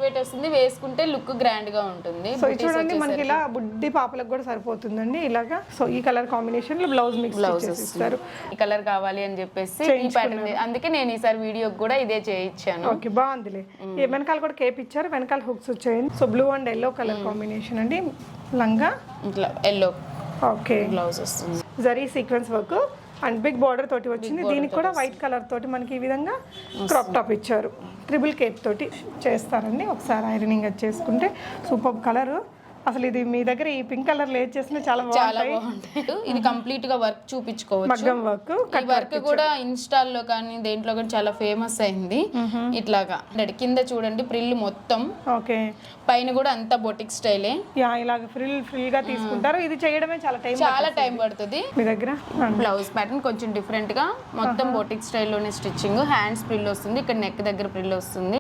Wait వస్తుంది, వేసుకుంటే look grand గా ఉంటుంది. సో చూడండి మనకి ఇలా బుడ్డి పాపలకు కూడా సరిపోతుందండి ఇలాగా. సో ఈ కలర్ కాంబినేషన్ లో బ్లౌజ్ మిక్స్ చేస్తారు. ఈ కలర్ కావాలి అని చెప్పేసి ఈ ప్యాటర్న్, అందుకే నేను ఈసారి వీడియోకి కూడా ఇదే చేయించాను. ఓకే, బాగుందిలే. వెనకాల కూడా కేప్ ఇచ్చారు, వెనకాల హుక్స్ వచ్చాయండి. So blue and yellow colour combination అండి. లంగా ఇట్లా ఎల్లో, ఓకే, బ్లౌజ్ వస్తుంది, zari sequence work and big border తోటి వచ్చింది. దీనికి కూడా వైట్ కలర్ తోటి మనకి ఈ విధంగా క్రాప్ టాప్ ఇచ్చారు. ట్రిపుల్ కేప్ తోటి చేస్తారండి. ఒకసారి ఐరనింగ్ అది చేసుకుంటే సూపర్ కలర్. అసలు ఇది మీ దగ్గర ఈ పింక్ కలర్ లేట్ చేసిన చాలా బాగుంటాయి. ఇది కంప్లీట్ గా వర్క్ చూపించుకోవచ్చు. మగ్గం వర్క్, ఈ వర్క్ కూడా ఇన్స్టాల్లో కానీ దేంట్లో కూడా చాలా ఫేమస్ అయింది. ఇట్లాగా కింద చూడండి ప్రిల్ మొత్తం, ఓకే, పైన కూడా అంతా బొటిక్ స్టైలే. ఇలాగ ఫ్రిల్ గా తీసుకుంటారు. ఇది చేయడమే చాలా టైం పడుతుంది. మీ దగ్గర బ్లౌజ్ ప్యాటర్న్ కొంచెం డిఫరెంట్ గా మొత్తం బొటిక్ స్టైల్లోనే స్టిచ్చింగ్. హ్యాండ్స్ ప్రిల్ వస్తుంది, ఇక్కడ నెక్ దగ్గర ప్రిల్ వస్తుంది.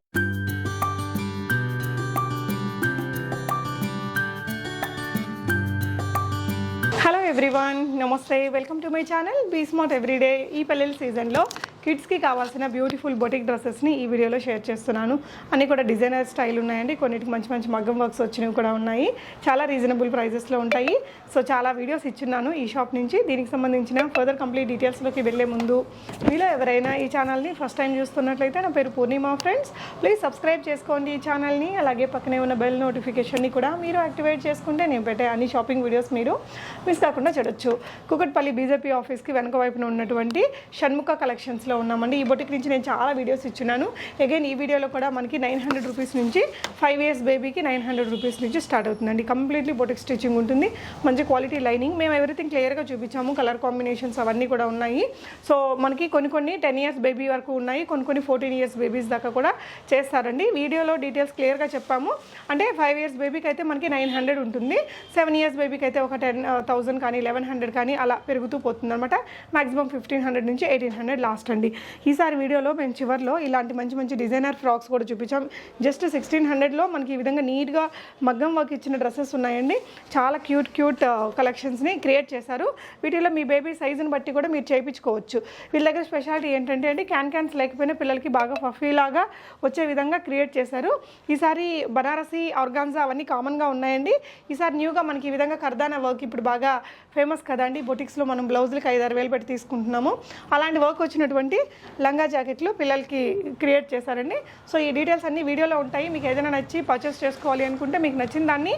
హలో ఎవ్రీవన్, నమస్తే, welcome to my channel Be Smart Everyday. ఈ పెళ్ళిళ్ళ సీజన్లో కిడ్స్కి కావాల్సిన బ్యూటిఫుల్ బొటిక్ డ్రెస్సెస్ని ఈ వీడియోలో షేర్ చేస్తున్నాను. అన్నీ కూడా డిజైనర్ స్టైల్ ఉన్నాయండి. కొన్నిటికి మంచి మంచి మగ్గం వర్క్స్ వచ్చినవి కూడా ఉన్నాయి. చాలా రీజనబుల్ ప్రైజెస్లో ఉంటాయి. సో చాలా వీడియోస్ ఇచ్చున్నాను ఈ షాప్ నుంచి. దీనికి సంబంధించిన ఫర్దర్ కంప్లీట్ డీటెయిల్స్లోకి వెళ్ళే ముందు మీలో ఎవరైనా ఈ ఛానల్ని ఫస్ట్ టైం చూస్తున్నట్లయితే, నా పేరు పూర్ణిమ ఫ్రెండ్స్, ప్లీజ్ సబ్స్క్రైబ్ చేసుకోండి ఈ ఛానల్ని. అలాగే పక్కనే ఉన్న బెల్ నోటిఫికేషన్ని కూడా మీరు యాక్టివేట్ చేసుకుంటే నేను పెట్టే అన్ని షాపింగ్ వీడియోస్ మీరు మిస్ కాకుండా చూడొచ్చు. కుకట్పల్లి బీజేపీ ఆఫీస్కి వెనక వైపున ఉన్నటువంటి షణ్ముఖ కలెక్షన్స్లో ఉన్నామండి. ఈ బొటిక్ నుంచి నేను చాలా వీడియోస్ ఇచ్చున్నాను. అగైన్ ఈ వీడియోలో కూడా మనకి 900 రూపీస్ నుంచి 5 years బేబీకి 900 రూపీస్ నుంచి స్టార్ట్ అవుతుందండి. కంప్లీట్లీ బొటిక్ స్టిచ్చింగ్ ఉంటుంది, మంచి క్వాలిటీ లైనింగ్. మేము ఎవ్రీథింగ్ క్లియర్గా చూపించాము. కలర్ కాంబినేషన్స్ అవన్నీ కూడా ఉన్నాయి. సో మనకి కొన్ని 10 years బేబీ వరకు ఉన్నాయి, కొన్ని 14 years బేబీస్ దాకా కూడా చేస్తారండి. వీడియోలో డీటెయిల్స్ క్లియర్గా చెప్పాము. అంటే 5 years బేబీకి అయితే మనకి 900 ఉంటుంది, 7 years బేబీకి అయితే ఒక 10,000 కానీ 1100 కానీ అలా పెరుగుతూ పోతుంది అనమాట. మాక్సిమం 1500 నుంచి 1800 లాస్ట్ అండి. ఈసారి వీడియోలో మేము చివర్లో ఇలాంటి మంచి మంచి డిజైనర్ ఫ్రాక్స్ కూడా చూపించాం. జస్ట్ 1600లో మనకి ఈ విధంగా నీట్గా మగ్గం వర్క్ ఇచ్చిన డ్రెస్సెస్ ఉన్నాయండి. చాలా క్యూట్ కలెక్షన్స్ని క్రియేట్ చేశారు. వీటిలో మీ బేబీ సైజుని బట్టి కూడా మీరు చేయించుకోవచ్చు. వీళ్ళ దగ్గర స్పెషాలిటీ ఏంటంటే అండి, క్యాన్స్ లేకపోయినా పిల్లలకి బాగా ఫఫీలాగా వచ్చే విధంగా క్రియేట్ చేశారు. ఈసారి బనారసి, ఆర్గాన్జా అవన్నీ కామన్గా ఉన్నాయండి. ఈసారి న్యూగా మనకి ఈ విధంగా కర్దానా వర్క్ ఇప్పుడు బాగా ఫేమస్ కదండి. బొటిక్స్లో మనం బ్లౌజులకి 5-6 వేలు పెట్టి తీసుకుంటున్నాము. అలాంటి వర్క్ వచ్చినటువంటి లంగా జాకెట్లు పిల్లలకి క్రియేట్ చేశారండి. సో ఈ డీటెయిల్స్ అన్ని వీడియోలో ఉంటాయి. మీకు ఏదైనా నచ్చి పర్చేస్ చేసుకోవాలి అనుకుంటే మీకు నచ్చిన దాన్ని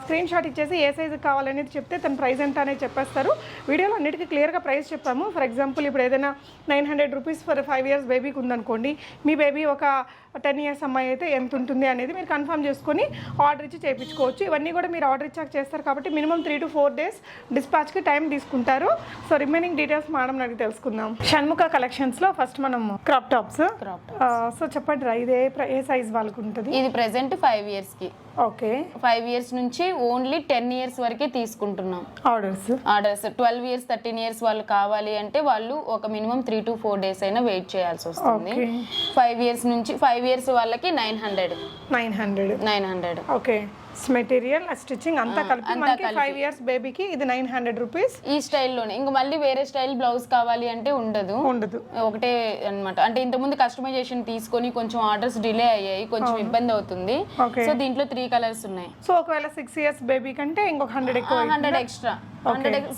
స్క్రీన్ షాట్ ఇచ్చేసి ఏ సైజు కావాలనేది చెప్తే తన ప్రైస్ ఎంత అనేది చెప్పేస్తారు. వీడియోలో అన్నిటికీ క్లియర్గా ప్రైస్ చెప్పాము. ఫర్ ఎగ్జాంపుల్ ఇప్పుడు ఏదైనా 900 రూపీస్ ఫర్ 5 years బేబీకి ఉందనుకోండి, మీ బేబీ ఒక 10 years అమ్మాయి అయితే ఎంత ఉంటుంది అనేది మీరు కన్ఫర్మ్ చేసుకొని ఆర్డర్ ఇచ్చి చేయించుకోవచ్చు. ఇవన్నీ కూడా మీరు ఆర్డర్ ఇచ్చాక చేస్తారు కాబట్టి మినిమం 3 to 4 days డిస్పాచ్కి టైం తీసుకుంటారు. సో రిమైనింగ్ డీటెయిల్స్ మేడం అడిగి తెలుసుకుందాం. షణ్ముఖ కలెక్షన్స్లో ఫస్ట్ మనం క్రాప్ టాప్స్. సో చెప్పండి రా, ఇది ఏ సైజ్ వాళ్ళకు ఉంటుంది? ఇది ప్రెసెంట్ 5 yearsకి. ఓకే, 5 years నుంచి ఓన్లీ 10 years వరకే తీసుకుంటున్నాం ఆర్డర్స్. 12 years 13 years వాళ్ళు కావాలి అంటే వాళ్ళు ఒక మినిమం 3 to 4 days అయినా వెయిట్ చేయాల్సి వస్తుంది. 5 years నుంచి 5 years వాళ్ళకి 900. ఓకే, మెటీరియల్ స్టిచ్చింగ్ అంతా కలిపి మనకి 5 years బేబీకి ఇది 900 రూపీస్. ఈ స్టైల్లోనే ఇంకా మళ్ళీ వేరే స్టైల్ బ్లౌజ్ కావాలి అంటే ఉండదు, ఒకటే అన్నమాట. అంటే ఇంతకుముందు కస్టమైజేషన్ తీసుకొని కొంచెం ఆర్డర్స్ డిలే అయ్యాయి, కొంచెం ఇబ్బంది అవుతుంది. సో దీంట్లో 3 colors ఉన్నాయి. సో ఒకవేళ 6 years బేబీ కంటే ఇంకొక 100 ఎక్కువ, 100 ఎక్స్ట్రా.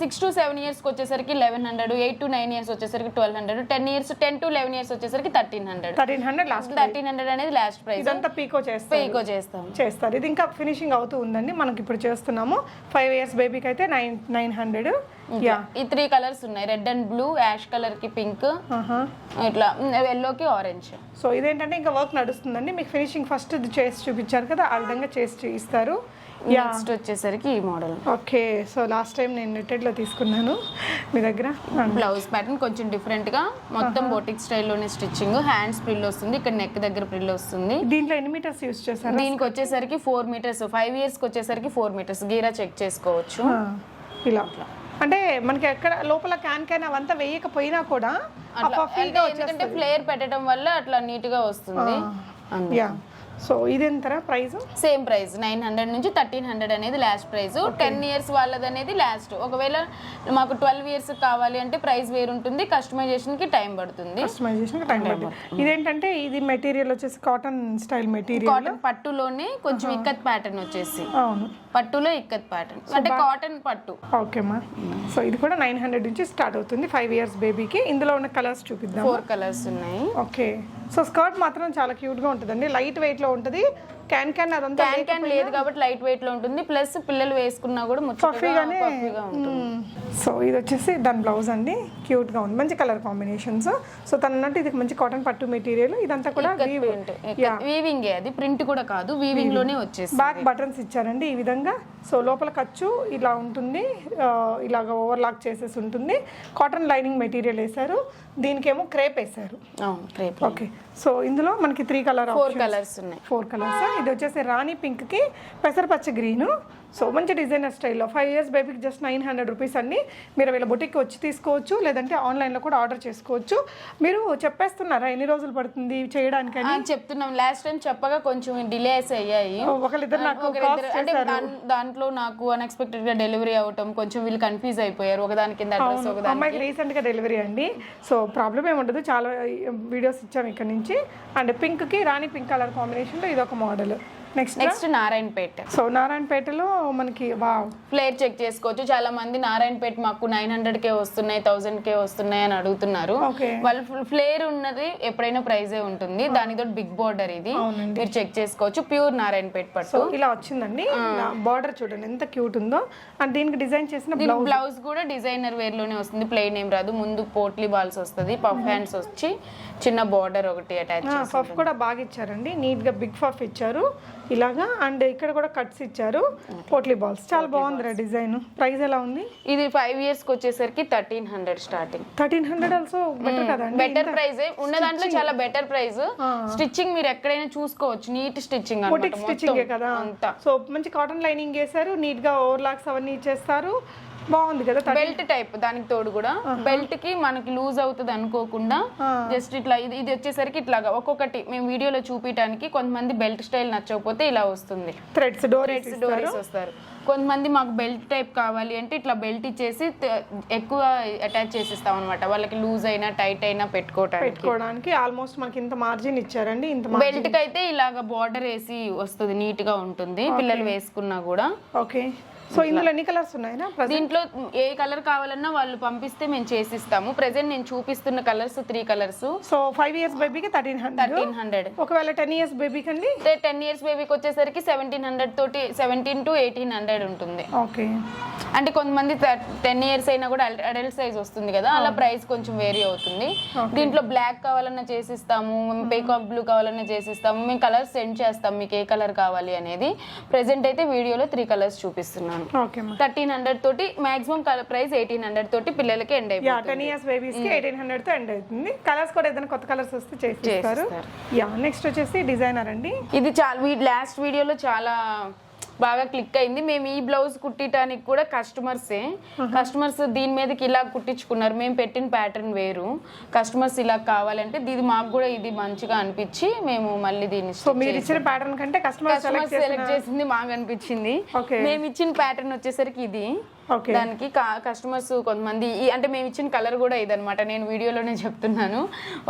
6 to 7 years వచ్చేసరికి 1100, 8 to 9 years వచ్చేసరికి 1200, 10 to 11 years వచ్చేసరికి 1300 లాస్ట్. 1300 అనేది లాస్ట్ ప్రైస్. ఇదంతా పీకో చేస్తారు. ఇది ఇంకా ఫినిషింగ్ అవుతూ ఉందండి. మనకి ఇప్పుడు చేస్తున్నాము 5 years బేబీకి అయితే 900. ఈ 3 colors ఉన్నాయి, red and blue, ash colour కి పింక్, ఇట్లా ఎల్లోకి ఆరెంజ్. సో ఇదేంటంటే ఇంకా వర్క్ నడుస్తుందండి. మీకు ఫినిషింగ్ ఫస్ట్ చేసి చూపించారు కదా, ఆ విధంగా చేసి ఇస్తారు. నెక్స్ట్ వచ్చేసరికి ఈ model. Okay, so last time నేను నెట్టెడ్లో తీసుకున్నాను మీ దగ్గర. బ్లౌజ్ ప్యాటర్న్ కొంచెం డిఫరెంట్ గా మొత్తం బొటిక్ స్టైల్లోనే స్టిచ్చింగ్. హ్యాండ్స్ ప్రిల్ వస్తుంది, ఇక్కడ నెక్ దగ్గర ప్రిల్ వస్తుంది. దీంట్లో ఎన్ని మీటర్స్ యూస్ చేస్తారు? దీనికి వచ్చేసరికి 4 meters. 5 yearsకి వచ్చేసరికి 4 meters. గీరా చెక్ చేసుకోవచ్చు. ఇలా అంటే మనకి ఎక్కడ లోపల క్యాన్ అవంతా వేయకపోయినా కూడా ఎందుకంటే ఫ్లేర్ పెట్టడం వల్ల అట్లా నీట్ గా వస్తుంది. సో ఇది ఎంతరా ప్రైస్? సేమ్ ప్రైస్ 900 నుంచి 1300 అనేది లాస్ట్ ప్రైస్. 10 ఇయర్స్ వాళ్ళది అనేది లాస్ట్. ఒకవేళ మాకు 12 ఇయర్స్ కావాలి అంటే ప్రైస్ వేరు ఉంటుంది, కస్టమైజేషన్ కి టైం పడుతుంది. ఇదేంటంటే ఇది మెటీరియల్ వచ్చేసి కాటన్ స్టైల్ మెటీరియల్, కాటన్ పట్టులోనే కొంచెం ఇక్కత్ ప్యాటర్న్ వచ్చేసి. అవును, పట్టులో ఇక్కత్ ప్యాటర్న్ అంటే కాటన్ పట్టు. ఓకేమా. సో ఇది కూడా 900 నుంచి స్టార్ట్ అవుతుంది 5 ఇయర్స్ బేబీకి. ఇందులో ఉన్న కలర్స్ చూపిద్దాం. 4 కలర్స్ ఉన్నాయి. ఓకే. సో స్కర్ట్ మాత్రం చాలా క్యూట్ గా ఉంటుందండి, లైట్ వెయిట్ లో ఉంటుంది. క్యాన్ అదంతా క్యాన్ లేదు కాబట్టి లైట్ వెయిట్ లో ఉంటుంది, ప్లస్ పిల్లలు వేసుకున్నా కూడా పఫీగానే ఉంటుంది. సో ఇది వచ్చేసి దాని బ్లౌజ్ అండి, క్యూట్ గా ఉంది, మంచి కలర్ కాంబినేషన్స్. సో తనన్నట్టు ఇది మంచి కాటన్ పట్టు మెటీరియల్, ఇదంతా కూడా వీవింగ్, అది ప్రింట్ కూడా కాదు, వీవింగ్ లోనే వచ్చేసి. బ్యాక్ బటన్స్ ఇచ్చారండి ఈ విధంగా. సో లోపల ఖర్చు ఇలా ఉంటుంది, ఇలాగ ఓవర్లాక్ చేసేసి ఉంటుంది. కాటన్ లైనింగ్ మెటీరియల్ వేసారు, దీనికేమో క్రేప్ వేసారు. ఓకే. సో ఇందులో మనకి 4 కలర్స్ ఉన్నాయి. 4 కలర్స్. ఇది వచ్చేసి రాణి పింక్ కి పెసరపచ్చ గ్రీన్. సో మంచి డిజైనర్ స్టైల్లో 5 ఇయర్స్ బేబీకి జస్ట్ 900 రూపీస్ అండి. మీరు వీళ్ళ బొటిక్కి వచ్చి తీసుకోవచ్చు, లేదంటే ఆన్లైన్లో కూడా ఆర్డర్ చేసుకోవచ్చు. మీరు చెప్పేస్తున్నారా ఎన్ని రోజులు పడుతుంది చేయడానికి అని? చెప్తున్నాం. లాస్ట్ టైం చెప్పగా కొంచెం డిలేస్ అయ్యాయి. ఒకరిద్దరు నాకు అంటే దాంట్లో నాకు అన్ఎక్స్పెక్టెడ్ గా డెలివరీ అవటం కొంచెం వీళ్ళు కన్ఫ్యూజ్ అయిపోయారు. ఒకదాని కింద అడ్రస్, అమ్మాయికి రీసెంట్ గా డెలివరీ అండి. సో ప్రాబ్లం ఏముండదు, చాలా వీడియోస్ ఇచ్చాము ఇక్కడ నుంచి. అండ్ పింక్ కి రాణి పింక్ కలర్ కాంబినేషన్ లో ఇది ఒక మోడల్. నెక్స్ట్ నారాయణపేట. సో నారాయణపేటలో మనకి ఫ్లేర్ చెక్ చేసుకోవచ్చు. చాలా మంది నారాయణపేట మాకు 900K వస్తున్నాయి, 1000K వస్తున్నాయి అని అడుగుతున్నారు. వాళ్ళు ఫ్లేర్ ఉన్నది ఎప్పుడైనా ప్రైజే ఉంటుంది, దానితో బిగ్ బోర్డర్ ఇది మీరు చెక్ చేసుకోవచ్చు. ప్యూర్ నారాయణపేట పట్టు ఇలా వచ్చిందండి. బార్డర్ చూడండి ఎంత క్యూట్ ఉందో. అండ్ దీనికి డిజైన్ చేసిన బ్లౌజ్ కూడా డిజైనర్ వేర్ లోనే వస్తుంది, ప్లెయిన్ ఏం రాదు. ముందు పోట్లీ బాల్స్ వస్తుంది, పఫ్ హ్యాండ్స్ వచ్చి చిన్న బార్డర్ ఒకటి అటాచ్. పఫ్ కూడా బాగా ఇచ్చారండి, నీట్ గా బిగ్ పఫ్ ఇచ్చారు ఇలాగా. అండ్ ఇక్కడ కూడా కట్స్ ఇచ్చారు, పోట్లీ బాల్స్. చాలా బాగుంది డిజైన్. ప్రైస్ ఎలా ఉంది? ఇది 5 ఇయర్స్ కి వచ్చేసరికి 1300 స్టార్టింగ్. 1300 ఆల్సో బెటర్ కదండి, బెటర్ ప్రైస్ ఉన్న దాంట్లో చాలా బెటర్ ప్రైస్. స్టిచ్చింగ్ మీరు ఎక్కడైనా చూసుకోవచ్చు, నీట్ స్టిచ్చింగ్ బొటిక్ స్టిచ్చింగ్ కదా. సో మంచి కాటన్ లైనింగ్ వేసారు, నీట్ గా ఓవర్లాక్స్ అవన్నీ ఇచ్చేస్తారు. బాగుంది కదా. బెల్ట్ టైప్ దానికి తోడు కూడా బెల్ట్ కి మనకి లూజ్ అవుతుంది అనుకోకుండా జస్ట్ ఇట్లా ఇది వచ్చేసరికి ఇట్లాగా ఒక్కొక్కటి మేము వీడియోలో చూపించడానికి. కొంతమంది బెల్ట్ స్టైల్ నచ్చకపోతే ఇలా వస్తుంది, థ్రెడ్స్ డోరీస్ వస్తారు. కొంతమంది మాకు బెల్ట్ టైప్ కావాలి అంటే ఇట్లా బెల్ట్ ఇచ్చేసి ఎక్కువ అటాచ్ చేసిస్తాం అనమాట. వాళ్ళకి లూజ్ అయినా టైట్ అయినా పెట్టుకోవడానికి. ఆల్మోస్ట్ మనకి ఇంత మార్జిన్ ఇచ్చారండి. ఇంత బెల్ట్ కి అయితే ఇలాగా బార్డర్ వేసి వస్తుంది, నీట్ గా ఉంటుంది పిల్లలు వేసుకున్నా కూడా. ఓకే. సో ఇందులో ఎన్ని కలర్స్ ఉన్నాయినా? దీంట్లో ఏ కలర్ కావాలన్నా వాళ్ళు పంపిస్తే మేము చేసిస్తాము. ప్రెసెంట్ నేను చూపిస్తున్న కలర్స్ 3 కలర్స్. సో 5 ఇయర్స్ బేబీకి 1300. ఒకవేళ 10 ఇయర్స్ బేబీకి అండి? 10 ఇయర్స్ బేబీకి వచ్చేసరికి 1700 తోటి 17 to 1800 ఉంటుంది. ఓకే. అంటే కొంతమంది 10 ఇయర్స్ అయినా కూడా అడల్ట్ సైజ్ వస్తుంది కదా, అలా ప్రైస్ కొంచెం వేరీ అవుతుంది. దీంట్లో బ్లాక్ కావాలన్నా చేసిస్తాము, పీకాక్ బ్లూ కావాలన్నా చేసిస్తాము. మేము కలర్స్ సెండ్ చేస్తాం మీకు ఏ కలర్ కావాలి అనేది. ప్రెసెంట్ అయితే వీడియోలో 3 కలర్స్ చూపిస్తున్నాను. 1300 తోటి మాక్సిమం ప్రైస్ 1800 తోటి పిల్లలకి ఎండ్ అయిపోతుంది. 10 ఇయర్స్ బేబీస్ కి 1800 తో ఎండ్ అవుతుంది. కలర్స్ కూడా ఏదైనా కొత్త కలర్స్ వస్తే చేస్తారు. నెక్స్ట్ వచ్చేసి డిజైనర్ అండి. ఇది చాలా లాస్ట్ వీడియోలో చాలా బాగా క్లిక్ అయింది. మేము ఈ బ్లౌజ్ కుట్టడానికి కూడా కస్టమర్స్ దీని మీదకి ఇలా కుట్టించుకున్నారు. మేము పెట్టిన ప్యాటర్న్ వేరు, కస్టమర్స్ ఇలా కావాలంటే ఇది మాకు కూడా ఇది మంచిగా అనిపించి మేము మళ్ళీ దీన్ని మీరు ఇచ్చిన ప్యాటర్న్ కంటే కస్టమర్ సెలెక్ట్ చేసింది మాకు అనిపించింది. మేము ఇచ్చిన ప్యాటర్న్ వచ్చేసరికి ఇది. దానికి కస్టమర్స్ కొంతమంది అంటే మేము ఇచ్చిన కలర్ కూడా ఇదనమాట. నేను వీడియోలోనే చెప్తున్నాను,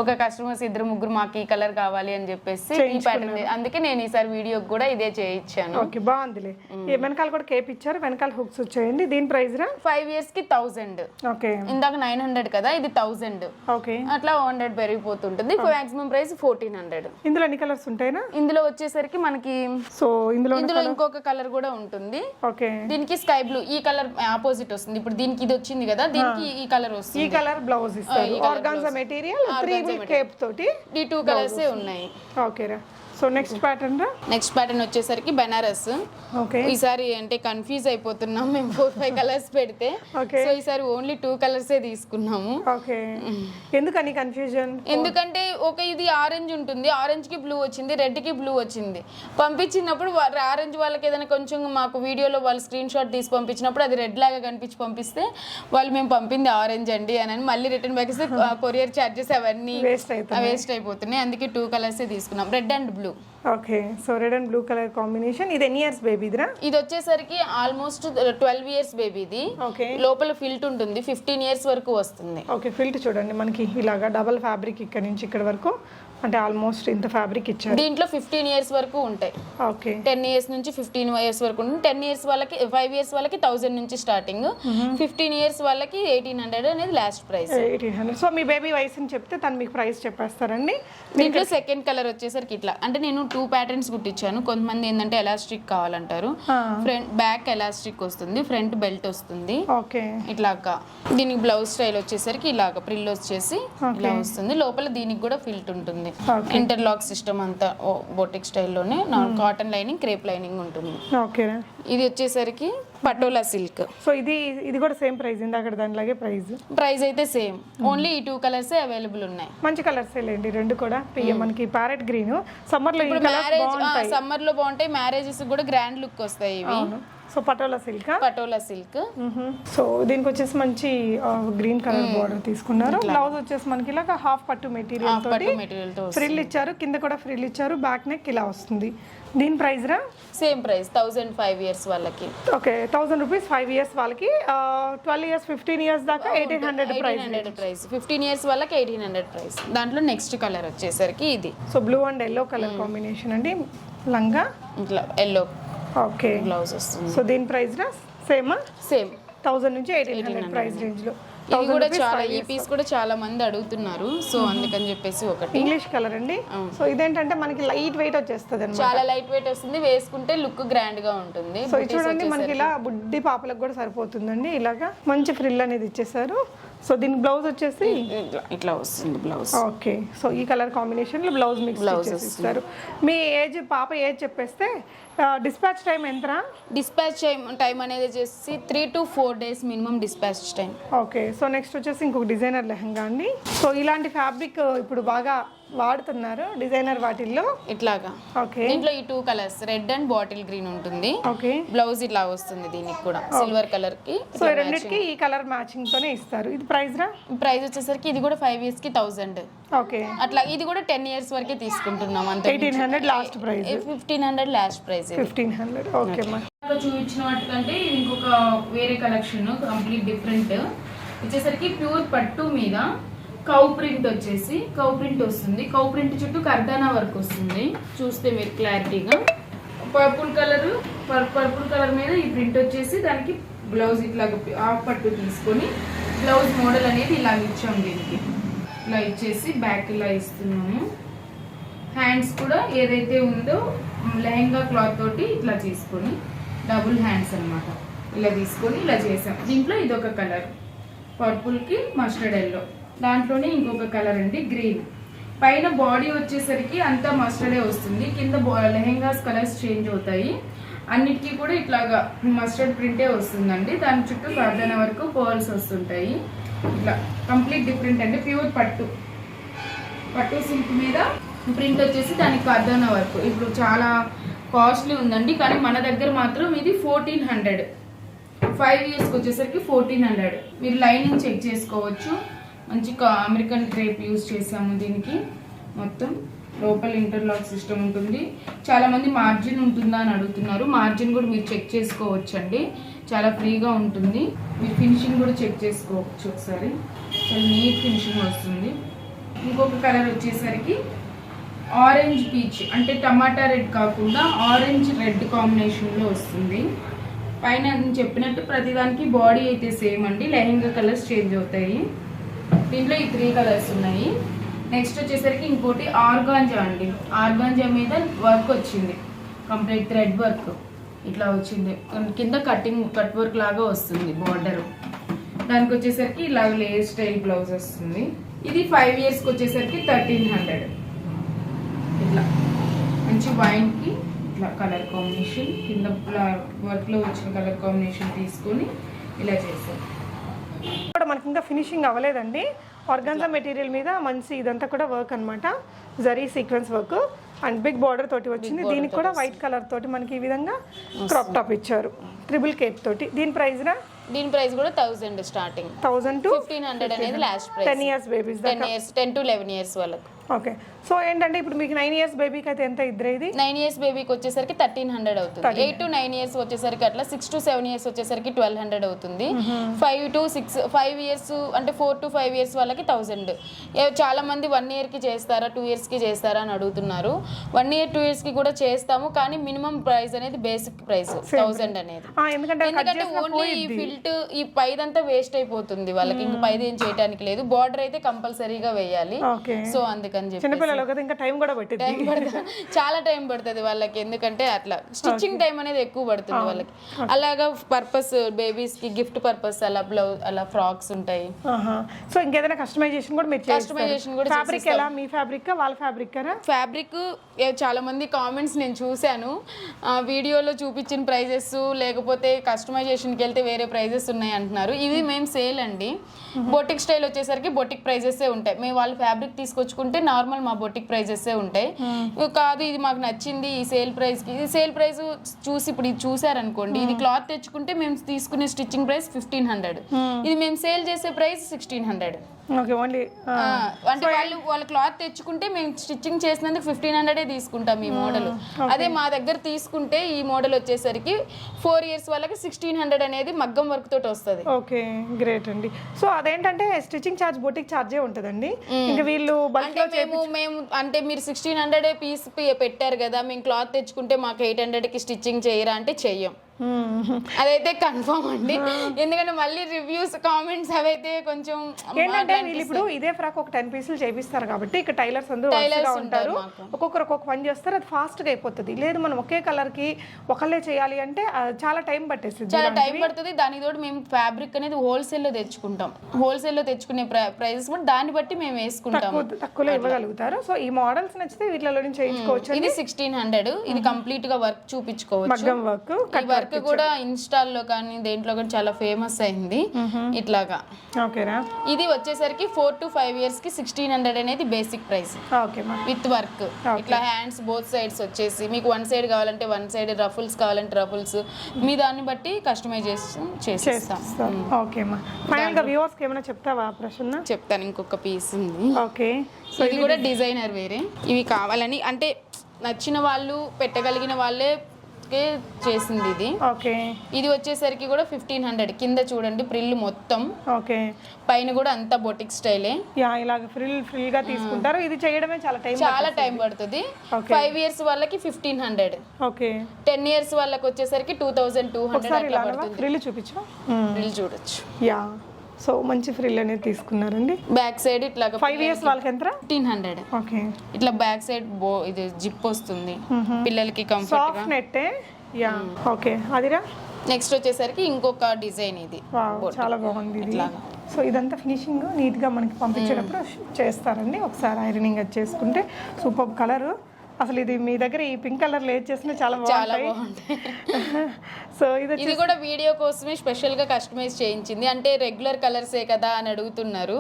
ఒక కస్టమర్స్ 2-3 మాకు ఈ కలర్ కావాలి అని చెప్పేసి ఈ ప్యాటర్న్, అందుకే నేను ఈసారి వీడియోకి కూడా ఇదే చేయించాను. బాగుందిలే. వెనకాల కూడా కేప్ ఇచ్చారు, వెనకాల హుక్స్ వచ్చాయండి. దీని ప్రైస్ 5 ఇయర్స్ కి 1000. ఇందాక 900 కదా, ఇది 1000. అట్లా 100 పెరిగిపోతుంటుంది. Maximum price 1400. ఇందులో ఎన్ని కలర్స్ ఉంటాయినా? ఇందులో వచ్చేసరికి మనకి ఇందులో ఇంకొక కలర్ కూడా ఉంటుంది. దీనికి స్కై బ్లూ, ఈ కలర్ ఆపోజిట్ వస్తుంది. ఇప్పుడు దీనికి ఇది వచ్చింది కదా, దీనికి ఈ కలర్ వస్తుంది. ఈ కలర్ బ్లౌజ్ ఇస్తారు, ఆర్గాన్జా మెటీరియల్, 3 కేప్ తోటి. ఈ 2 కలర్స్ ఉన్నాయి. ఓకేరా. సో నెక్స్ట్ ప్యాటర్న్ వచ్చేసరికి బెనారస్. ఈసారి అంటే కన్ఫ్యూజ్ అయిపోతున్నాం మేము 4-5 కలర్స్ పెడితే. సో ఈసారి ఓన్లీ 2 కలర్సే తీసుకున్నాము. ఎందుకని కన్ఫ్యూజన్? ఎందుకంటే ఇది ఆరెంజ్ ఉంటుంది, ఆరెంజ్ కి బ్లూ వచ్చింది, రెడ్ కి బ్లూ వచ్చింది. పంపించినప్పుడు ఆరెంజ్ వాళ్ళకి ఏదైనా కొంచెం మాకు వీడియోలో వాళ్ళు స్క్రీన్ షాట్ తీసి పంపించినప్పుడు అది రెడ్ లాగా కనిపించి పంపిస్తే వాళ్ళు మేము పంపింది ఆరెంజ్ అండి అని మళ్ళీ రిటర్న్ బ్యాక్ ఇస్తే కొరియర్ చార్జెస్ అవన్నీ వేస్ట్ అయిపోతున్నాయి. అందుకే 2 కలర్సే తీసుకున్నాం, red and blue. Okay so red and blue colour combination. ఇది ఎన్ని ఇయర్స్ బేబీ ఇదిరా? ఇది వచ్చేసరికి ఆల్మోస్ట్ 12 ఇయర్స్ బేబీ ఇది. ఓకే లోపల ఫిల్ట్ ఉంటుంది, 15 ఇయర్స్ వరకు వస్తుంది. ఓకే ఫిల్ట్ చూడండి మనకి ఇలాగా డబల్ ఫ్యాబ్రిక్ ఇక్కడ నుంచి ఇక్కడ వరకు, అంటే ఆల్మోస్ట్ ఇంత ఫ్యాబ్రిక్ ఇచ్చారు. దీంట్లో 15 ఇయర్స్ వరకు ఉంటాయి. ఓకే 10 ఇయర్స్ నుంచి 15 ఇయర్స్ వరకు ఉంటుంది. 10 ఇయర్స్ వాళ్ళకి 5 ఇయర్స్ వాళ్ళకి 1000 నుంచి స్టార్టింగ్, 15 ఇయర్స్ వాళ్ళకి 1800 అనేది లాస్ట్ ప్రైస్. 1800. సో మీ బేబీ వయసుని చెప్తే తను మీకు ప్రైస్ చెప్పేస్తారండి. దీంట్లో సెకండ్ కలర్ వచ్చేసరికి ఇట్లా, అంటే నేను 2 ప్యాటర్న్స్ కుట్టించాను. కొంతమంది ఏంటంటే ఎలాస్టిక్ కావాలంటారు. ఫ్రంట్ బ్యాక్ ఎలాస్టిక్ వస్తుంది, ఫ్రంట్ బెల్ట్ వస్తుంది. ఓకే ఇట్లాగా దీనికి బ్లౌజ్ స్టైల్ వచ్చేసరికి ఇలాగా ప్రిల్ వచ్చేసి ఇలా వస్తుంది. లోపల దీనికి కూడా ఫిల్ట్ ఉంటుంది. ఇంటర్లాక్ సిస్టమ్ అంతా బొటిక్ స్టైల్లోనే కాటన్ లైనింగ్, క్రేప్ లైనింగ్ ఉంటుంది. ఓకే ఇది వచ్చేసరికి పటోలా సిల్క్. సో ఇది కూడా సేమ్ ప్రైస్ ఇందాక దానిలాగే ప్రైస్ అయితే సేమ్, ఓన్లీ ఈ 2 కలర్స్ అవైలబుల్ ఉన్నాయి. మంచి కలర్స్ లేండి రెండు కూడా. మనకి ప్యారెట్ గ్రీన్ సమ్మర్ లో సమ్మర్ లో బాగుంటాయి, మ్యారేజెస్ కూడా గ్రాండ్ లుక్ వస్తాయి ఇవి. So patola silk. సో దీనికి వచ్చేసి మంచి గ్రీన్ కలర్ బార్డర్ తీసుకున్నారు. బ్లౌజ్ వచ్చేసి మనకి ఇలా హాఫ్ పట్టు మెటీరియల్ తో ఫ్రిల్ ఇచ్చారు, కింద కూడా ఫ్రిల్ ఇచ్చారు, బ్యాక్ నెక్ ఇలా వస్తుంది. దీని ప్రైస్ రా? సేమ్ ప్రైస్ 1000 5 ఇయర్స్ వాళ్ళకి. ఓకే 1000 రూపీస్ 5 ఇయర్స్ వాళ్ళకి. 12 ఇయర్స్ 15 ఇయర్స్ దాకా 1800 ప్రైస్. 15 ఇయర్స్ వాళ్ళకి 1800 ప్రైస్. దాంట్లో నెక్స్ట్ కలర్ వచ్చేసరికి ఇది. So blue and yellow colour combination అండి. లంగా ఇట్లా ఎల్లో. ఓకే బ్లౌజ్ వస్తుంది. సో దీని ప్రైస్ రా? సేమ్ 1000 నుంచి 1800 ప్రైస్ రేంజ్ లో. ఇది కూడా చాలా, ఈ పీస్ కూడా చాలా మంది అడుగుతున్నారు, సో అందుకని చెప్పేసి ఒకటి ఇంగ్లీష్ కలర్ అండి. సో ఇదేంటంటే మనకి లైట్ వెయిట్ వచ్చేస్తుంది అన్నమాట. చాలా లైట్ వెయిట్ వస్తుంది, వేసుకుంటే లుక్ గ్రాండ్ గా ఉంటుంది. సో చూడండి మనకి ఇలా బుడ్డి పాపలకు కూడా సరిపోతుందండి. ఇలాగా మంచి ఫ్రిల్ అనేది ఇచ్చేసారు. సో దీని బ్లౌజ్ వచ్చేసి ఇట్లా వస్తుంది బ్లౌజ్. ఓకే సో ఈ కలర్ కాంబినేషన్ లో బ్లౌజ్ మిక్స్ చేస్తారు. మీ ఏజ్ పాప ఏజ్ చెప్పేస్తే డిస్పాచ్ టైం ఎంతరా? డిస్పాచ్ టైం అనేది వచ్చేసి 3 to 4 days minimum dispatch time. Okay so next వచ్చేసి ఇంకొక డిజైనర్ లెహంగా అండి. సో ఇలాంటి ఫ్యాబ్రిక్ ఇప్పుడు బాగా వాడుతున్నారు డిజైనర్ వాటిల్లో ఇట్లాగా. ఓకే దీంట్లో ఈ 2 colours red and bottle green ఉంటుంది. ఓకే బ్లౌజ్ ఇట్లా వస్తుంది, దీనికి కూడా సిల్వర్ కలర్ కి. సో రెండిటికి ఈ కలర్ మ్యాచింగ్ తోనే ఇస్తారు. ఇది ప్రైస్ రా? ప్రైస్ వచ్చేసరికి ఇది కూడా 5 ఇయర్స్ కి 1000. ఓకే అట్లా ఇది కూడా 10 ఇయర్స్ వరకే తీసుకుంటున్నాం. అంతే 1800 last price. 1500 last price. 1500. Okay మా చూపించిన వాటికంటే ఇంకొక వేరే కలెక్షన్ కంప్లీట్ డిఫరెంట్ వచ్చేసరికి ప్యూర్ పట్టు మీద కౌ ప్రింట్ వచ్చేసి కౌ ప్రింట్ వస్తుంది. కౌ ప్రింట్ చుట్టూ కర్దానా వర్క్ వస్తుంది. చూస్తే మీరు క్లారిటీగా పర్పుల్ కలర్ మీద ఈ ప్రింట్ వచ్చేసి దానికి బ్లౌజ్ ఇట్లా హాఫ్ పట్టు తీసుకొని బ్లౌజ్ మోడల్ అనేది ఇలా ఇచ్చాము. దీనికి ఇలా ఇచ్చేసి బ్యాక్ ఇలా ఇస్తున్నాము. హ్యాండ్స్ కూడా ఏదైతే ఉందో లెహంగా క్లాత్ తోటి ఇట్లా తీసుకొని డబుల్ హ్యాండ్స్ అన్నమాట ఇలా తీసుకొని ఇలా చేసాం. దీంట్లో ఇదొక కలర్ పర్పుల్ కి మస్టర్డ్ ఎల్లో, దాంట్లోనే ఇంకొక కలర్ అండి గ్రీన్. పైన బాడీ వచ్చేసరికి అంతా మస్టర్డే వస్తుంది, కింద లెహెంగాస్ కలర్స్ చేంజ్ అవుతాయి. అన్నిటికీ కూడా ఇట్లాగా మస్టర్డ్ ప్రింటే వస్తుందండి. దాని చుట్టూ కర్దానా వరకు పర్ల్స్ వస్తుంటాయి. ఇట్లా కంప్లీట్ డిఫరెంట్ అండి. ప్యూర్ పట్టు సిల్క్ మీద ప్రింట్ వచ్చేసి దానికి కర్దానా వర్క్. ఇప్పుడు చాలా కాస్ట్లీ ఉందండి, కానీ మన దగ్గర మాత్రం ఇది 1400. 5 ఇయర్స్కి వచ్చేసరికి 1400. మీరు లైనింగ్ చెక్ చేసుకోవచ్చు. మంచి అమెరికన్ క్రేప్ యూజ్ చేసాము దీనికి. మొత్తం లోపల ఇంటర్లాక్ సిస్టమ్ ఉంటుంది. చాలా మంది మార్జిన్ ఉంటుందా అని అడుగుతున్నారు. మార్జిన్ కూడా మీరు చెక్ చేసుకోవచ్చు అండి, చాలా ఫ్రీగా ఉంటుంది. మీరు ఫినిషింగ్ కూడా చెక్ చేసుకోవచ్చు ఒకసారి. చాలా నీట్ ఫినిషింగ్ వస్తుంది. ఇంకొక కలర్ వచ్చేసరికి ఆరెంజ్ పీచ్, అంటే టమాటా రెడ్ కాకుండా ఆరెంజ్ రెడ్ కాంబినేషన్లో వస్తుంది. పైన చెప్పినట్టు ప్రతిదానికి బాడీ అయితే సేమ్ అండి, లెహంగా కలర్స్ చేంజ్ అవుతాయి. దీంట్లో ఈ 3 కలర్స్ ఉన్నాయి. నెక్స్ట్ వచ్చేసరికి ఇంకోటి ఆర్గాంజా అండి. ఆర్గాంజా మీద వర్క్ వచ్చింది, కంప్లీట్ థ్రెడ్ వర్క్ ఇట్లా వచ్చింది. కింద కట్ వర్క్ లాగా వస్తుంది బార్డర్. దానికి వచ్చేసరికి ఇలా లేయర్ స్టైల్ బ్లౌజ్ వస్తుంది. ఇది 5 ఇయర్స్కి వచ్చేసరికి 1300. ఇట్లా మంచి వైన్కి ఇట్లా కలర్ కాంబినేషన్, కింద వర్క్లో వచ్చిన కలర్ కాంబినేషన్ తీసుకొని ఇలా చేస్తాం. కూడా మనకి ఇంకా ఫినిషింగ్ అవ్వలేదండి. ఆర్గాన్జా మెటీరియల్ మీద మంచి ఇదంతా కూడా వర్క్ అనమాట, zari sequence work and big border తోటి వచ్చింది. దీనికి కూడా వైట్ కలర్ తోటి మనకి ఈ విధంగా క్రాప్ టాప్ ఇచ్చారు, ట్రిపుల్ కేప్ తోటి. దీని ప్రైస్ రా? దీని ప్రైస్ కూడా 1000 స్టార్టింగ్. 1000 to 1500 అనేది last price. 10 years babies 10 to 11 years వాళ్ళకి. ఓకే. సో ఏంటంటే ఇప్పుడు మీకు 9 ఇయర్స్ బేబీకి అయితే ఎంత ఇద్దరు ఇది? 9 ఇయర్స్ బేబీకి వచ్చేసరికి 1300 అవుతుంది. 8 to 9 ఇయర్స్ వచ్చేసరికి అట్లా, 6 to 7 ఇయర్స్ వచ్చేసరికి 1200 అవుతుంది. 5 ఇయర్స్ అంటే 4 to 5 ఇయర్స్ వాళ్ళకి 1000. చాలా మంది 1 year కి చేస్తారా 2 years కి చేస్తారా అని అడుగుతున్నారు. 1 year 2 years కి కూడా చేస్తాము, కానీ మినిమం ప్రైస్ అనేది బేసిక్ ప్రైస్ 1000 అనేది. ఎందుకంటే ఓన్లీ ఈ ఫిల్ట్ ఈ పైదంతా వేస్ట్ అయిపోతుంది వాళ్ళకి, ఇంక పైది ఏం చేయడానికి లేదు. బార్డర్ అయితే కంపల్సరీగా వేయాలి. సో అందుకని చెప్పి ఇంకా టైం కూడా పడుతుంది, చాలా టైం పడుతుంది వాళ్ళకి. ఎందుకంటే అట్లా స్టిచ్చింగ్ టైం అనేది ఎక్కువ పడుతుంది వాళ్ళకి. అలాగా పర్పస్ బేబీస్ కి గిఫ్ట్ పర్పస్ అలా బ్లౌజ్ అలా ఫ్రాక్స్ ఉంటాయి. సో ఇంకేదైనా కస్టమైజేషన్ కూడా మీరు కస్టమైజేషన్ కూడా ఫ్యాబ్రిక్ ఎలా, మీ ఫ్యాబ్రిక్ వాళ్ళ ఫ్యాబ్రిక్ ఫ్యాబ్రిక్ చాలా మంది కామెంట్స్ నేను చూశాను, వీడియోలో చూపించిన ప్రైజెస్ లేకపోతే కస్టమైజేషన్కి వెళ్తే వేరే ప్రైజెస్ ఉన్నాయి అంటున్నారు. ఇది మేము సేల్ అండి. బొటిక్ స్టైల్ వచ్చేసరికి బొటిక్ ప్రైజెస్ ఉంటాయి. మేము వాళ్ళు ఫ్యాబ్రిక్ తీసుకొచ్చుకుంటే నార్మల్ మా బొటిక్ ప్రైజెస్ ఉంటాయి. కాదు ఇది మాకు నచ్చింది ఈ సేల్ ప్రైస్కి, ఇది సేల్ ప్రైస్ చూసి ఇప్పుడు ఇది చూసారనుకోండి, ఇది క్లాత్ తెచ్చుకుంటే మేము తీసుకునే స్టిచ్చింగ్ ప్రైస్ 1500, ఇది మేము సేల్ చేసే ప్రైస్ 1600. అంటే వాళ్ళ క్లాత్ తెచ్చుకుంటే మేము స్టిచ్చింగ్ చేసినందుకు 1500 తీసుకుంటాం ఈ మోడల్. అదే మా దగ్గర తీసుకుంటే ఈ మోడల్ వచ్చేసరికి 4 years వాళ్ళకి 1600 అనేది మగ్గం వర్క్ తోటి వస్తుంది. ఓకే, గ్రేట్ అండి. సో అదేంటంటే స్టిచ్చింగ్ ఛార్జ్ బొటిక్ ఛార్జే ఉంటుందండి. ఇంకా వీళ్ళు మేము అంటే మీరు 1600 పీస్ పెట్టారు కదా, మేము క్లాత్ తెచ్చుకుంటే మాకు 800కి స్టిచ్చింగ్ చేయరా అంటే చెయ్యం. అదైతే కన్ఫర్మ్ అండి. ఎందుకంటే మళ్ళీ రివ్యూస్ కామెంట్స్ అవైతే కొంచెం ఏంటంటే వీళ్ళు ఇప్పుడు ఇదే ఫ్రాక్ ఒక 10 పీసులు చేపిస్తారు కాబట్టి ఇక్కడ టైలర్స్ అందరూ ఉంటారు, ఒక్కొక్కరు ఒక్కొక్క పని చేస్తారు, అది ఫాస్ట్ గా అయిపోతుంది. లేదు మనం ఒకే కలర్ కి ఒకళ్ళే చేయాలి అంటే చాలా టైం పట్టేస్తుంది, చాలా టైం పడుతుంది. దానికి తోడు మేము ఫ్యాబ్రిక్ అనేది హోల్సేల్ లో తెచ్చుకుంటాం. హోల్సేల్ లో తెచ్చుకునే ప్రైజెస్ కూడా దాన్ని బట్టి మేము వేసుకుంటాం, తక్కువలో ఇవ్వగలుగుతారు. సో ఈ మోడల్స్ నచ్చితే వీటిలో నుంచి చేయించుకోవచ్చు. ఇది 1600, ఇది కంప్లీట్ గా వర్క్ చూపించుకోవచ్చు. మగ్గం వర్క్ వర్క్ కూడా ఇన్స్టాల్లో కానీ దేంట్లో కానీ చాలా ఫేమస్ అయింది ఇట్లాగా. ఓకేనా, ఇది వచ్చేసరికి 4 to 5 years కి 1600 అనేది బేసిక్ ప్రైస్ విత్ వర్క్. ఇట్లా హ్యాండ్స్ బోత్ సైడ్స్ వచ్చేసి మీకు వన్ సైడ్ కావాలంటే వన్ సైడ్, రఫుల్స్ కావాలంటే రఫుల్స్, మీ దాన్ని బట్టి కస్టమైజేషన్ చేసేస్తాం. ఓకేమా, ఫైనల్ గా వ్యూవర్స్ కి ఏమైనా చెప్తావా ప్రసన్న? చెప్తాను, ఇంకొక పీస్ ఉంది. ఓకే, సో ఇది కూడా డిజైనర్ వేరే. ఇవి కావాలని అంటే నచ్చిన వాళ్ళు పెట్టగలిగిన వాళ్ళే చేసింది ఇది. ఓకే, ఇది వచ్చేసరికి కూడా 1500. కింద చూడండి ప్రిల్ మొత్తం, ఓకే, పైన కూడా అంతా బొటిక్ స్టైలే. ఇలాగ ఫ్రిల్ గా తీసుకుంటారు. ఇది చేయడమే చాలా టైం పడుతుంది. 5 years వాళ్ళకి 1500. ఓకే, 10 years వాళ్ళకి వచ్చేసరికి 2200 అట్లా పడుతుంది. ఫ్రిల్ చూపించు, ఫ్రిల్ చూడొచ్చు. సో మంచి ఫ్రిల్ అనేది తీసుకున్నారండి. బ్యాక్ సైడ్ ఇట్లా 5 years వాళ్ళకి ఎంత? 1500. ఓకే, ఇట్లా బ్యాక్ సైడ్ ఇది జిప్ వస్తుంది పిల్లలకి కంఫర్ట్ గా. Soft net. ఓకే, అదిరా నెక్స్ట్ వచ్చేసరికి ఇంకొక డిజైన్. ఇది చాలా బాగుంది ఇది. సో ఇదంతా ఫినిషింగ్ నీట్ గా మనకి పంపించేటప్పుడు చేస్తారండి. ఒకసారి ఐరనింగ్ అది చేసుకుంటే సూపర్ కలర్. అసలు ఇది మీ దగ్గర ఈ పింక్ కలర్ లేట్ చేసినా చాలా బాగుంటాయి. సో ఇది కూడా వీడియో కోసమే స్పెషల్ గా కస్టమైజ్ చేయించింది. అంటే రెగ్యులర్ కలర్సే కదా అని అడుగుతున్నారు,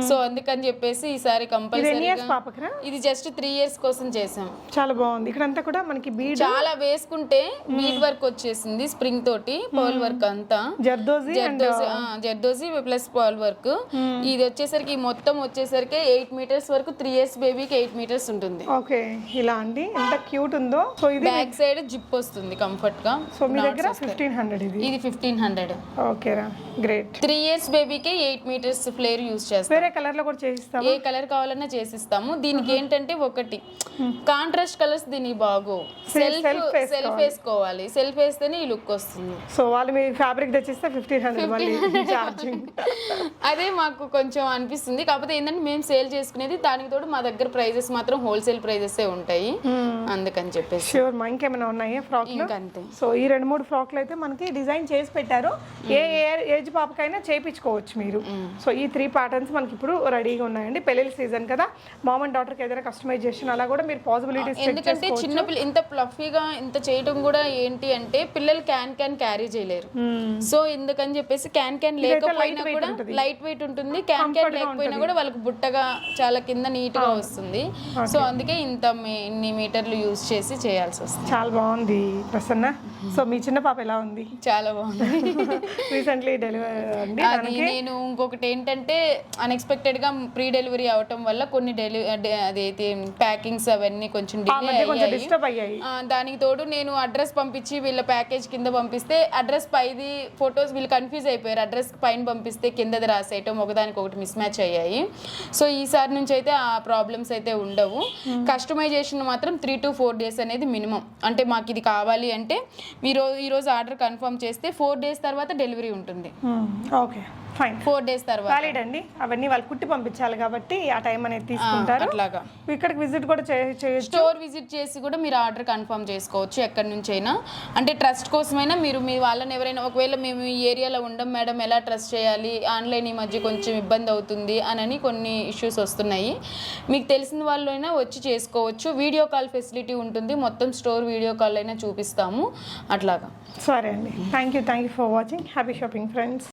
సో అందుకని చెప్పేసి ఈసారి కంపల్సరీగా ఇది జస్ట్ 3 years కోసం చేసాం. చాలా బాగుంది. ఇక్కడంతా కూడా మనకి బీడ్ చాలా వేసుకుంటే బీడ్ వర్క్ వచ్చేసింది, స్ప్రింగ్ తోటి పర్ల్ వర్క్ అంతా జర్దోజీ ప్లస్ పర్ల్ వర్క్. ఇది వచ్చేసరికి మొత్తం వచ్చేసరికి 8 meters వరకు 3 years బేబీకి 8 meters ఉంటుంది. ఓకే, ఇలా అండి ఎంత క్యూట్ ఉందో. సో ఇది బ్యాక్ సైడ్ జిప్ వస్తుంది కంఫర్ట్ గా. సో మీ దగ్గర 1500 ఇది 1500. ఓకే రా, గ్రేట్. 3 years బేబీకి 8 meters ఫ్లేర్ యూస్ చేస్తాం. వేరే కలర్ లో కూడా చేసిస్తాము, ఏ కలర్ కావాలన్నా చేసిస్తాము. దీనికి ఏంటంటే ఒకటి కాంట్రాస్ట్ కలర్స్ దీనికి బాగో, సెల్ఫ్ వేసుకోవాలి. సెల్ఫ్ వేస్తేనే ఈ లుక్ వస్తుంది. సో వాళ్ళు మీ ఫ్యాబ్రిక్ తెచ్చిస్తే 1500 మళ్ళీ చార్జింగ్. అదే మాకు కొంచెం అనిపిస్తుంది. కాకపోతే ఏంటంటే మేము సేల్ చేసుకునేది, దానికి తోడు మా దగ్గర ప్రైజెస్ మాత్రం హోల్సేల్ ప్రైజెస్ ఉంటాయి, అందుకని చెప్పేసి. ష్యూర్ మా ఇంకేమైనా ఉన్నాయా ఫ్రాక్? ఇంకంతే. సో ఈ 2-3 ఫ్రాక్లు అయితే మనకి డిజైన్ చేసి పెట్టారు. ఏ ఏజ్ పాపకైనా చేయించుకోవచ్చు మీరు. సో ఈ 3 patterns మనకి ఇప్పుడు రెడీగా ఉన్నాయండి. పెళ్లి సీజన్ కదా, మామ్ అండ్ డాటర్ కి ఏదైనా కస్టమైజేషన్ అలా కూడా మీరు పాసిబిలిటీస్. ఎందుకంటే చిన్న పిల్ల ఇంత ఫ్లఫీగా ఇంత చేయడం కూడా ఏంటి అంటే పిల్లలు క్యాన్ క్యారీ చేయలేరు. సో ఎందుకని చెప్పేసి క్యాన్ లేకపోయినా కూడా లైట్ వెయిట్ ఉంటుంది, క్యాన్ లేకపోయినా కూడా వాళ్ళకి బుట్టగా చాలా కింద నీట్ గా వస్తుంది. సో అందుకే ఇంత ఇన్ని మీటర్లు యూజ్ చేసి చేయాల్సి వస్తుంది. చాలా బాగుంది ప్రసన్న. సో మీ చిన్న పాప ఎలా ఉంది? చాలా బాగుంది. రీసెంట్లీ డెలివరీ అండి. అది నేను ఇంకొకటి ఏంటంటే అన్ఎక్స్పెక్టెడ్ గా ప్రీ డెలివరీ అవటం వల్ల కొన్ని అదైతే ప్యాకింగ్స్ అవన్నీ కొంచెం డిస్టర్బ్ అయ్యాయి. దానికి తోడు నేను అడ్రస్ పంపించి వీళ్ళ ప్యాకేజ్ కింద పంపిస్తే అడ్రస్ పైది ఫొటోస్ వీళ్ళు కన్ఫ్యూజ్ అయిపోయారు. అడ్రస్ పైన పంపిస్తే కిందది రాసేయటం ఒకదానికి ఒకటి మిస్ మ్యాచ్ అయ్యాయి. సో ఈసారి నుంచి అయితే ఆ ప్రాబ్లమ్స్ అయితే ఉండవు. కస్టమైజేషన్ మాత్రం 3 to 4 days అనేది మినిమం. అంటే మాకు ఇది కావాలి అంటే మీరు ఈరోజు ఆర్డర్ కన్ఫర్మ్ చేస్తే 4 days తర్వాత డెలివరీ ఉంటుంది. Okay fine. 4 days తర్వాత వ్యాలిడ్ అండి. అవన్నీ వాళ్ళు కుట్టి పంపించాలి కాబట్టి ఆ టైం అనేది తీసుకుంటారు. అట్లాగా ఇక్కడికి విజిట్ కూడా చేయొచ్చు. స్టోర్ విజిట్ చేసి కూడా మీరు ఆర్డర్ కన్ఫర్మ్ చేసుకోవచ్చు ఎక్కడి నుంచి అయినా. అంటే ట్రస్ట్ కోసమైనా మీరు మీ వాళ్ళని ఎవరైనా ఒకవేళ మేము ఈ ఏరియాలో ఉండం మేడం ఎలా ట్రస్ట్ చేయాలి, ఆన్లైన్ ఈ మధ్య కొంచెం ఇబ్బంది అవుతుంది అని కొన్ని ఇష్యూస్ వస్తున్నాయి. మీకు తెలిసిన వాళ్ళు అయినా వచ్చి చేసుకోవచ్చు. వీడియో కాల్ ఫెసిలిటీ ఉంటుంది. మొత్తం స్టోర్ వీడియో కాల్ అయినా చూపిస్తాము. అట్లాగా. సరే అండి. Thank you for watching. Happy shopping friends.